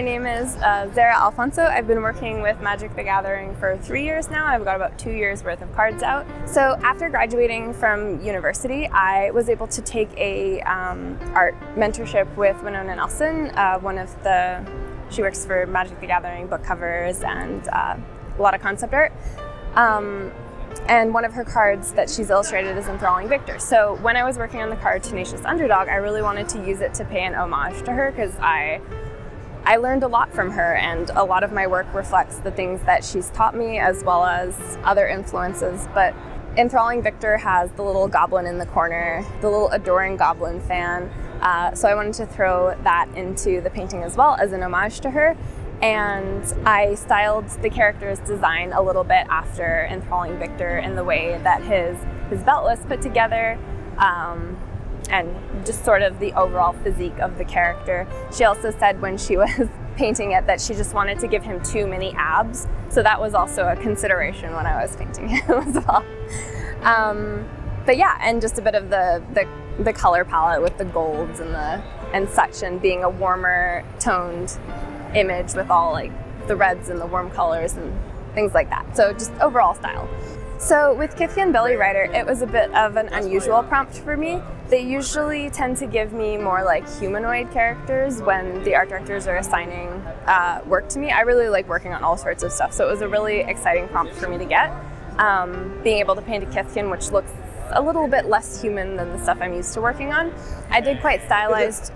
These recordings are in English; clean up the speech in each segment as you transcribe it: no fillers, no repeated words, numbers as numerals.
my name is Zara Alfonso. I've been working with Magic the Gathering for 3 years now. I've got about 2 years worth of cards out. So after graduating from university, I was able to take a art mentorship with Winona Nelson. She works for Magic the Gathering book covers and a lot of concept art. And one of her cards that she's illustrated is Enthralling Victor. So when I was working on the card Tenacious Underdog, I really wanted to use it to pay an homage to her because I learned a lot from her, and a lot of my work reflects the things that she's taught me as well as other influences. But Enthralling Victor has the little goblin in the corner, the little adoring goblin fan. So I wanted to throw that into the painting as well as an homage to her. And I styled the character's design a little bit after Enthralling Victor in the way that his belt was put together, and just sort of the overall physique of the character. She also said when she was painting it that she just wanted to give him too many abs, so that was also a consideration when I was painting him as well. But yeah, and just a bit of the color palette with the golds and such, and being a warmer toned image with all like the reds and the warm colors and things like that. So just overall style. So with Kithkin Billy Rider, it was a bit of an unusual prompt for me. They usually tend to give me more like humanoid characters when the art directors are assigning work to me. I really like working on all sorts of stuff, so it was a really exciting prompt for me to get. Being able to paint a Kithkin which looks a little bit less human than the stuff I'm used to working on. I did quite stylized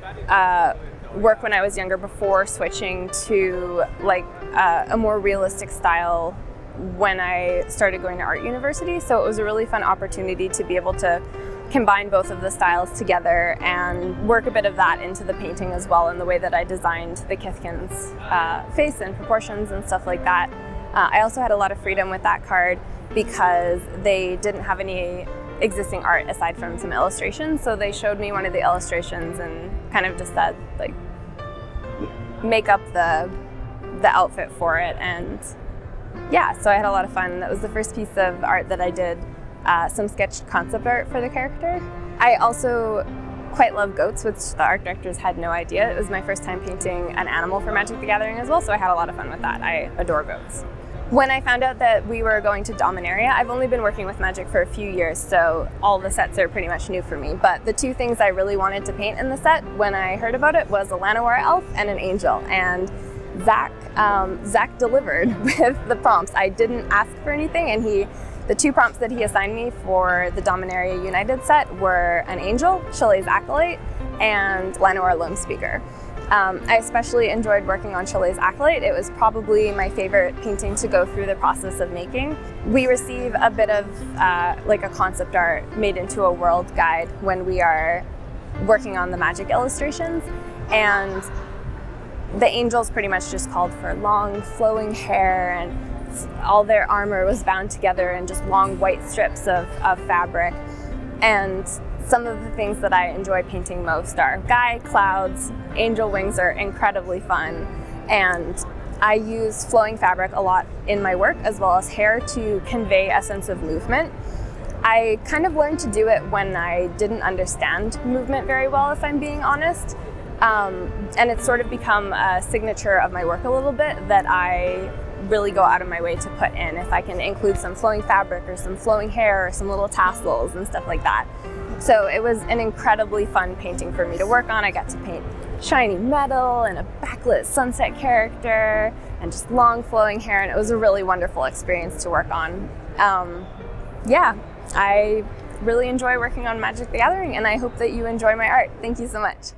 work when I was younger before switching to like a more realistic style when I started going to art university. So it was a really fun opportunity to be able to combine both of the styles together and work a bit of that into the painting as well, in the way that I designed the Kithkin's face and proportions and stuff like that. I also had a lot of freedom with that card because they didn't have any existing art aside from some illustrations, so they showed me one of the illustrations and kind of just said like make up the outfit for it. And yeah, so I had a lot of fun. That was the first piece of art that I did, some sketched concept art for the character. I also quite love goats, which the art directors had no idea. It was my first time painting an animal for Magic the Gathering as well, so I had a lot of fun with that. I adore goats. When I found out that we were going to Dominaria, I've only been working with Magic for a few years, so all the sets are pretty much new for me. But the two things I really wanted to paint in the set when I heard about it was a Llanowar elf and an angel. And Zach delivered with the prompts. I didn't ask for anything, and the two prompts that he assigned me for the Dominaria United set were an angel, Chile's Acolyte, and Llanowar Loam Speaker. I especially enjoyed working on Chile's Acolyte. It was probably my favorite painting to go through the process of making. We receive a bit of like a concept art made into a world guide when we are working on the Magic illustrations, and the angels pretty much just called for long flowing hair, and all their armor was bound together in just long white strips of fabric. And some of the things that I enjoy painting most are Guy, clouds, angel wings are incredibly fun, and I use flowing fabric a lot in my work as well as hair to convey a sense of movement. I kind of learned to do it when I didn't understand movement very well, if I'm being honest, and it's sort of become a signature of my work a little bit that I really go out of my way to put in. If I can include some flowing fabric or some flowing hair or some little tassels and stuff like that. So it was an incredibly fun painting for me to work on. I got to paint shiny metal and a backlit sunset character and just long flowing hair, and it was a really wonderful experience to work on. Yeah, I really enjoy working on Magic the Gathering, and I hope that you enjoy my art. Thank you so much.